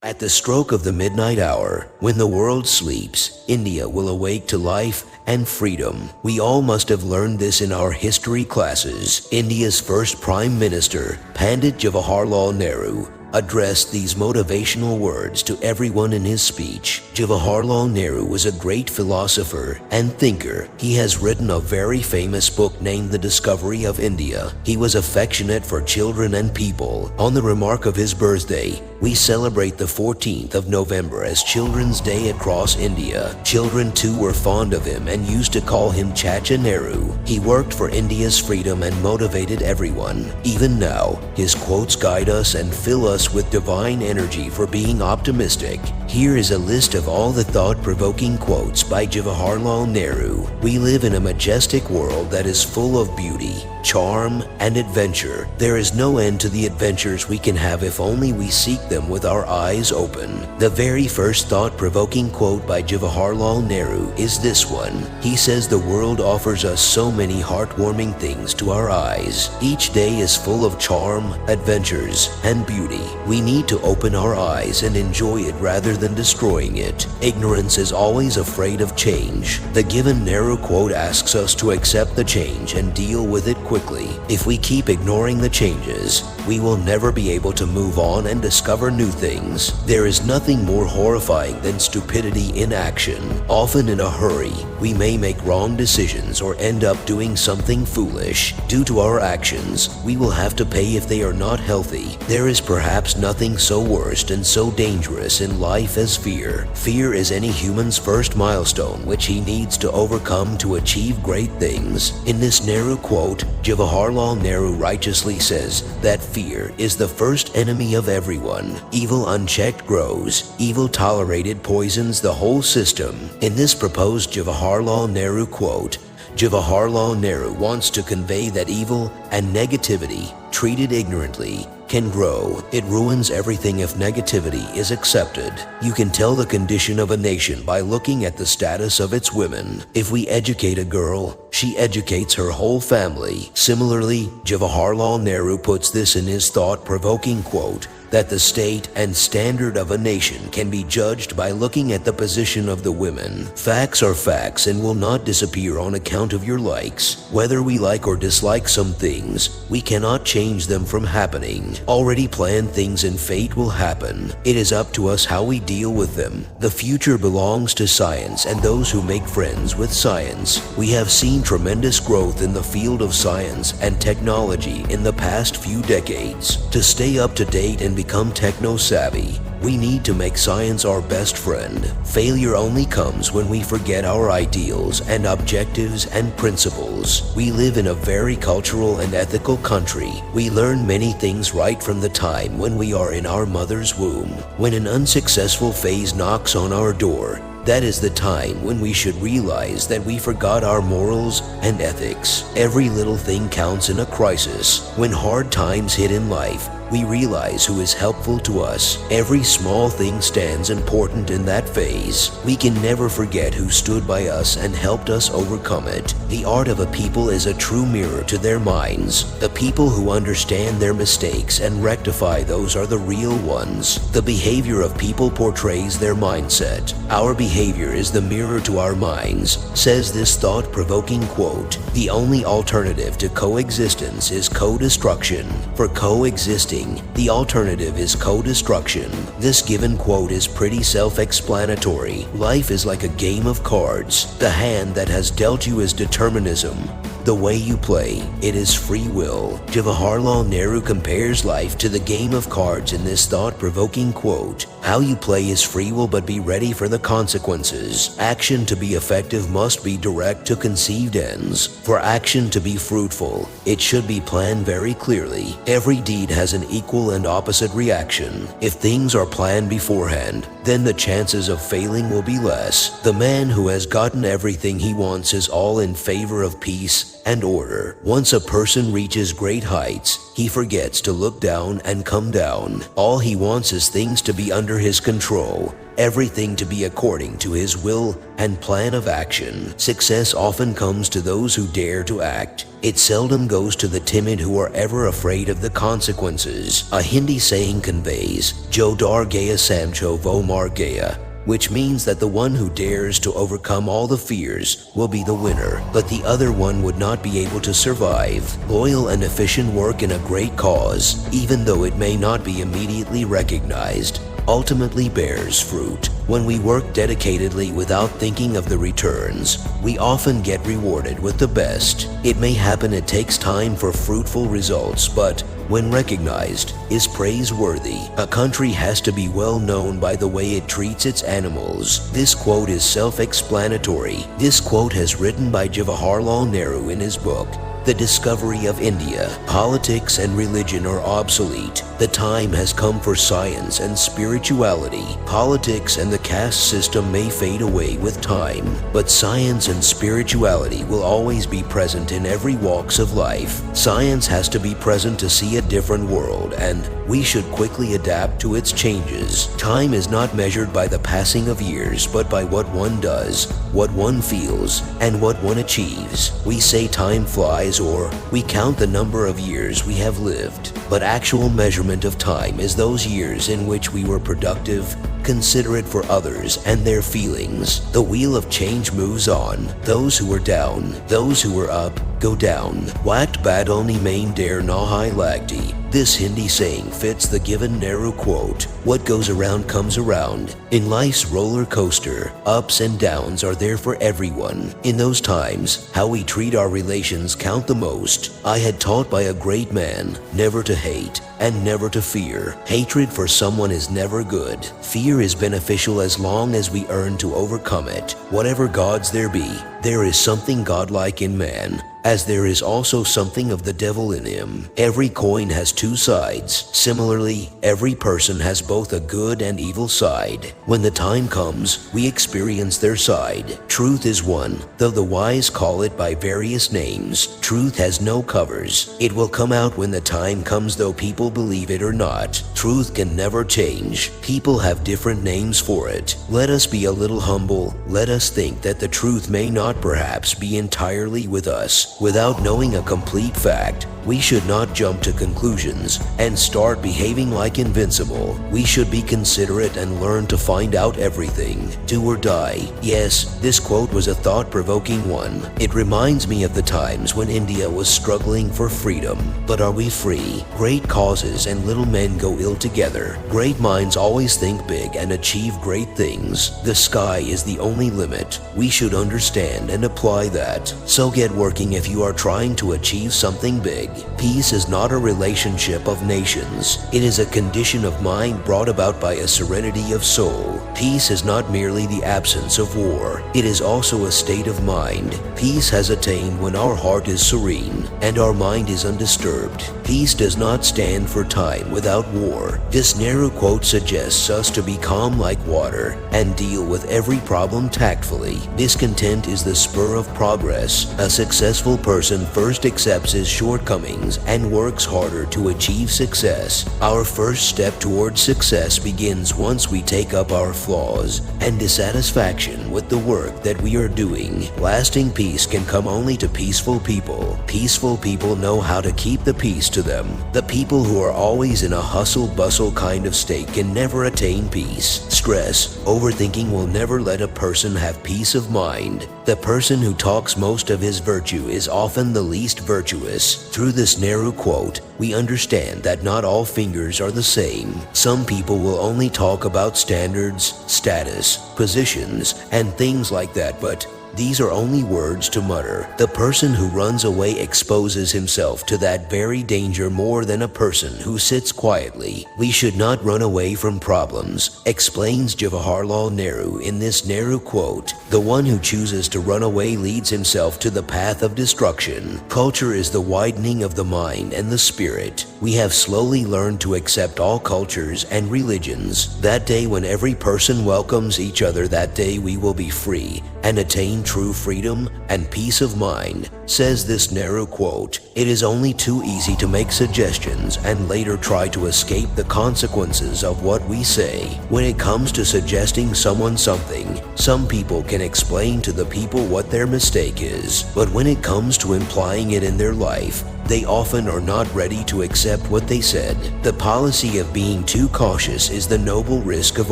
At the stroke of the midnight hour, when the world sleeps, India will awake to life and freedom. We all must have learned this in our history classes. India's first Prime Minister, Pandit Jawaharlal Nehru, addressed these motivational words to everyone in his speech. Jawaharlal Nehru was a great philosopher and thinker. He has written a very famous book named The Discovery of India. He was affectionate for children and people. On the remark of his birthday, we celebrate the 14th of November as Children's Day across India. Children too were fond of him and used to call him Chacha Nehru. He worked for India's freedom and motivated everyone. Even now, his quotes guide us and fill us with divine energy for being optimistic. Here is a list of all the thought-provoking quotes by Jawaharlal Nehru. We live in a majestic world that is full of beauty, charm, and adventure. There is no end to the adventures we can have if only we seek them with our eyes open. The very first thought-provoking quote by Jawaharlal Nehru is this one. He says the world offers us so many heartwarming things to our eyes. Each day is full of charm, adventures, and beauty. We need to open our eyes and enjoy it rather than destroying it. Ignorance is always afraid of change. The given Nehru quote asks us to accept the change and deal with it quickly. If we keep ignoring the changes, we will never be able to move on and discover new things. There is nothing more horrifying than stupidity in action. Often in a hurry, we may make wrong decisions or end up doing something foolish. Due to our actions, we will have to pay if they are not healthy. There is perhaps nothing so worst and so dangerous in life as fear. Fear is any human's first milestone which he needs to overcome to achieve great things. In this Nehru quote, Jawaharlal Nehru righteously says that fear is the first enemy of everyone. Evil unchecked grows. Evil tolerated poisons the whole system. In this proposed Jawaharlal Nehru quote, Jawaharlal Nehru wants to convey that evil and negativity, treated ignorantly, can grow. It ruins everything if negativity is accepted. You can tell the condition of a nation by looking at the status of its women. If we educate a girl, she educates her whole family. Similarly, Jawaharlal Nehru puts this in his thought-provoking quote, that the state and standard of a nation can be judged by looking at the position of the women. Facts are facts and will not disappear on account of your likes. Whether we like or dislike some things, we cannot change them from happening. Already planned things and fate will happen. It is up to us how we deal with them. The future belongs to science and those who make friends with science. We have seen tremendous growth in the field of science and technology in the past few decades. To stay up to date and become techno-savvy, we need to make science our best friend. Failure only comes when we forget our ideals and objectives and principles. We live in a very cultural and ethical country. We learn many things right from the time when we are in our mother's womb. When an unsuccessful phase knocks on our door, that is the time when we should realize that we forgot our morals and ethics. Every little thing counts in a crisis. When hard times hit in life, we realize who is helpful to us. Every small thing stands important in that phase. We can never forget who stood by us and helped us overcome it. The art of a people is a true mirror to their minds. The people who understand their mistakes and rectify those are the real ones. The behavior of people portrays their mindset. Our behavior is the mirror to our minds, says this thought-provoking quote. The only alternative to coexistence is co-destruction. For coexisting, the alternative is co-destruction. This given quote is pretty self-explanatory. Life is like a game of cards. The hand that has dealt you is determinism. The way you play, it is free will. Jawaharlal Nehru compares life to the game of cards in this thought-provoking quote. How you play is free will, but be ready for the consequences. Action to be effective must be direct to conceived ends. For action to be fruitful, it should be planned very clearly. Every deed has an equal and opposite reaction. If things are planned beforehand, then the chances of failing will be less. The man who has gotten everything he wants is all in favor of peace and order. Once a person reaches great heights, he forgets to look down and come down. All he wants is things to be under his control, everything to be according to his will and plan of action. Success often comes to those who dare to act. It seldom goes to the timid who are ever afraid of the consequences. A Hindi saying conveys, "Jo dar gaya samcho vo mar gaya," which means that the one who dares to overcome all the fears will be the winner, but the other one would not be able to survive. Loyal and efficient work in a great cause, even though it may not be immediately recognized, ultimately bears fruit. When we work dedicatedly without thinking of the returns, we often get rewarded with the best. It may happen it takes time for fruitful results, but when recognized, is praiseworthy. A country has to be well known by the way it treats its animals. This quote is self-explanatory. This quote has written by Jawaharlal Nehru in his book, The Discovery of India. Politics and religion are obsolete. The time has come for science and spirituality. Politics and the caste system may fade away with time, but science and spirituality will always be present in every walks of life. Science has to be present to see a different world, and we should quickly adapt to its changes. Time is not measured by the passing of years, but by what one does, what one feels, and what one achieves. We say time flies, or we count the number of years we have lived, but actual measurement of time is those years in which we were productive, considerate for others and their feelings. The wheel of change moves on. Those who were down, those who were up, go down. Whacked bad only main dare nahi lagti. This Hindi saying fits the given Nehru quote. What goes around comes around. In life's roller coaster, ups and downs are there for everyone. In those times, how we treat our relations count the most. I had taught by a great man never to hate and never to fear. Hatred for someone is never good. Fear is beneficial as long as we earn to overcome it. Whatever gods there be, there is something godlike in man, as there is also something of the devil in him. Every coin has two sides. Similarly, every person has both a good and evil side. When the time comes, we experience their side. Truth is one, though the wise call it by various names. Truth has no covers. It will come out when the time comes, though people believe it or not. Truth can never change. People have different names for it. Let us be a little humble. Let us think that the truth may not perhaps be entirely with us. Without knowing a complete fact, we should not jump to conclusions and start behaving like invincible. We should be considerate and learn to find out everything. Do or die. Yes, this quote was a thought-provoking one. It reminds me of the times when India was struggling for freedom. But are we free? Great causes and little men go ill together. Great minds always think big and achieve great things. The sky is the only limit. We should understand and apply that. So get working if you are trying to achieve something big. Peace is not a relationship of nations. It is a condition of mind brought about by a serenity of soul. Peace is not merely the absence of war. It is also a state of mind. Peace has attained when our heart is serene and our mind is undisturbed. Peace does not stand for time without war. This Nehru quote suggests us to be calm like water and deal with every problem tactfully. Discontent is the spur of progress. A successful person first accepts his shortcomings and works harder to achieve success. Our first step towards success begins once we take up our flaws and dissatisfaction with the work that we are doing. Lasting peace can come only to peaceful people. Peaceful people know how to keep the peace to them. The people who are always in a hustle-bustle kind of state can never attain peace. Stress, overthinking will never let a person have peace of mind. The person who talks most of his virtue is often the least virtuous. Through this Nehru quote, we understand that not all fingers are the same. Some people will only talk about standards, status, positions, and things like that, but these are only words to mutter. The person who runs away exposes himself to that very danger more than a person who sits quietly. We should not run away from problems, explains Jawaharlal Nehru in this Nehru quote. The one who chooses to run away leads himself to the path of destruction. Culture is the widening of the mind and the spirit. We have slowly learned to accept all cultures and religions. That day when every person welcomes each other, that day we will be free and attain true freedom, and peace of mind, says this narrow quote, "It is only too easy to make suggestions and later try to escape the consequences of what we say. When it comes to suggesting someone something, some people can explain to the people what their mistake is, but when it comes to implying it in their life, they often are not ready to accept what they said. The policy of being too cautious is the noble risk of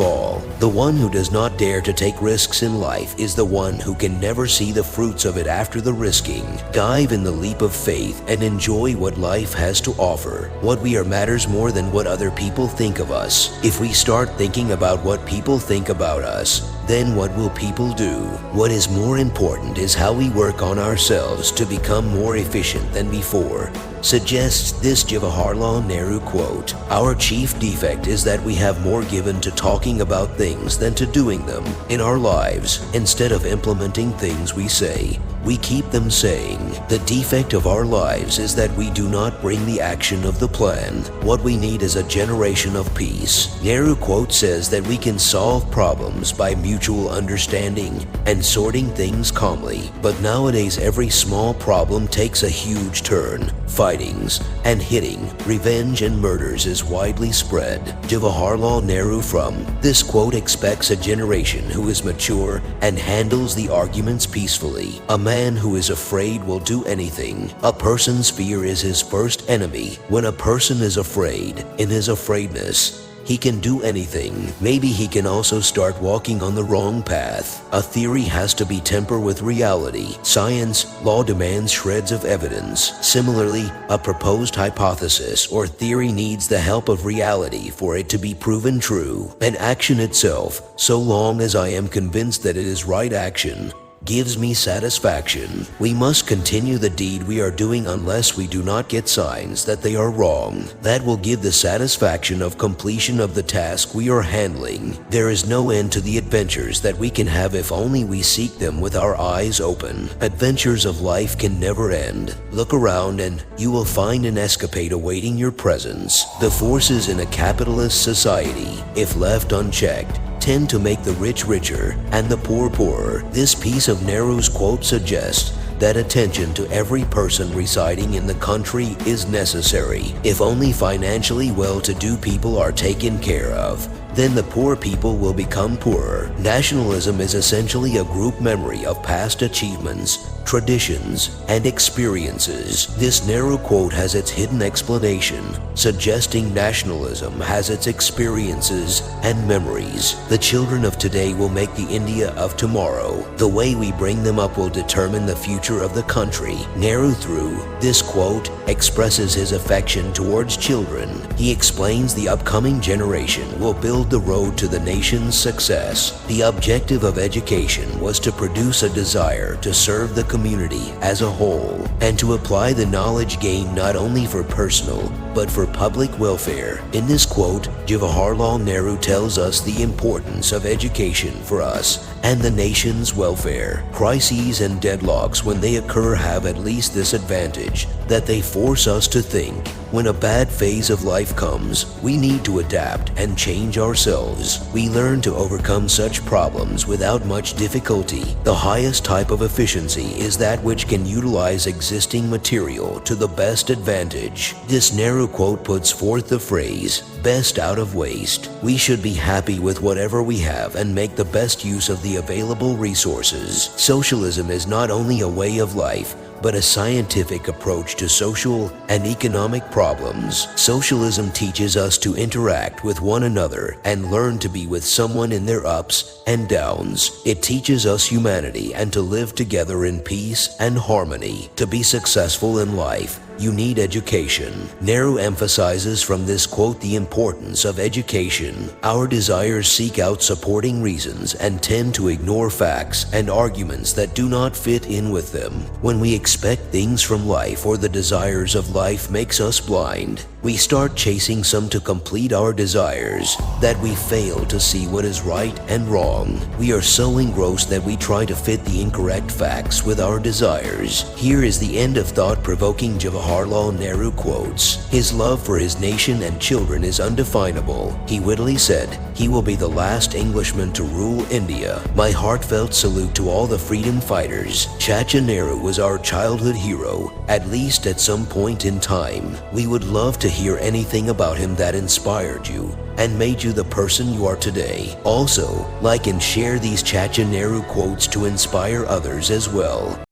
all. The one who does not dare to take risks in life is the one who can never see the fruits of it after the risking. Dive in the leap of faith and enjoy what life has to offer. What we are matters more than what other people think of us. If we start thinking about what people think about us, then what will people do? What is more important is how we work on ourselves to become more efficient than before," suggests this Jawaharlal Nehru quote. Our chief defect is that we have more given to talking about things than to doing them in our lives. Instead of implementing things we say, we keep them saying. The defect of our lives is that we do not bring the action of the plan. What we need is a generation of peace. Nehru quote says that we can solve problems by mutual understanding and sorting things calmly. But nowadays every small problem takes a huge turn. Fightings and hitting, revenge and murders is widely spread. Jawaharlal Nehru from this quote expects a generation who is mature and handles the arguments peacefully. A man who is afraid will do anything. A person's fear is his first enemy. When a person is afraid, in his afraidness, he can do anything. Maybe he can also start walking on the wrong path. A theory has to be tempered with reality. Science, law demands shreds of evidence. Similarly, a proposed hypothesis or theory needs the help of reality for it to be proven true. An action itself, so long as I am convinced that it is right action, gives me satisfaction. We must continue the deed we are doing unless we do not get signs that they are wrong. That will give the satisfaction of completion of the task we are handling. There is no end to the adventures that we can have if only we seek them with our eyes open. Adventures of life can never end. Look around and you will find an escapade awaiting your presence. The forces in a capitalist society, if left unchecked, tend to make the rich richer and the poor poorer. This piece of Nehru's quote suggests that attention to every person residing in the country is necessary. If only financially well-to-do people are taken care of, then the poor people will become poorer. Nationalism is essentially a group memory of past achievements, traditions, and experiences. This narrow quote has its hidden explanation, suggesting nationalism has its experiences and memories. The children of today will make the India of tomorrow. The way we bring them up will determine the future of the country. Nehru, through this quote, expresses his affection towards children. He explains the upcoming generation will build the road to the nation's success. The objective of education was to produce a desire to serve the community as a whole and to apply the knowledge gained not only for personal but for public welfare. In this quote, Jawaharlal Nehru tells us the importance of education for us and the nation's welfare. Crises and deadlocks, when they occur, have at least this advantage, that they force us to think. When a bad phase of life comes, we need to adapt and change ourselves. We learn to overcome such problems without much difficulty. The highest type of efficiency is that which can utilize existing material to the best advantage. This narrow quote puts forth the phrase, best out of waste. We should be happy with whatever we have and make the best use of the available resources. Socialism is not only a way of life, but a scientific approach to social and economic problems. Socialism teaches us to interact with one another and learn to be with someone in their ups and downs. It teaches us humanity and to live together in peace and harmony. To be successful in life, you need education. Nehru emphasizes from this quote the importance of education. Our desires seek out supporting reasons and tend to ignore facts and arguments that do not fit in with them. When we expect things from life or the desires of life makes us blind, we start chasing some to complete our desires that we fail to see what is right and wrong. We are so engrossed that we try to fit the incorrect facts with our desires. Here is the end of Thought-Provoking Jawaharlal Jawaharlal Nehru quotes, "His love for his nation and children is undefinable." He wittily said, "He will be the last Englishman to rule India." My heartfelt salute to all the freedom fighters. Chacha Nehru was our childhood hero, at least at some point in time. We would love to hear anything about him that inspired you and made you the person you are today. Also, like and share these Chacha Nehru quotes to inspire others as well.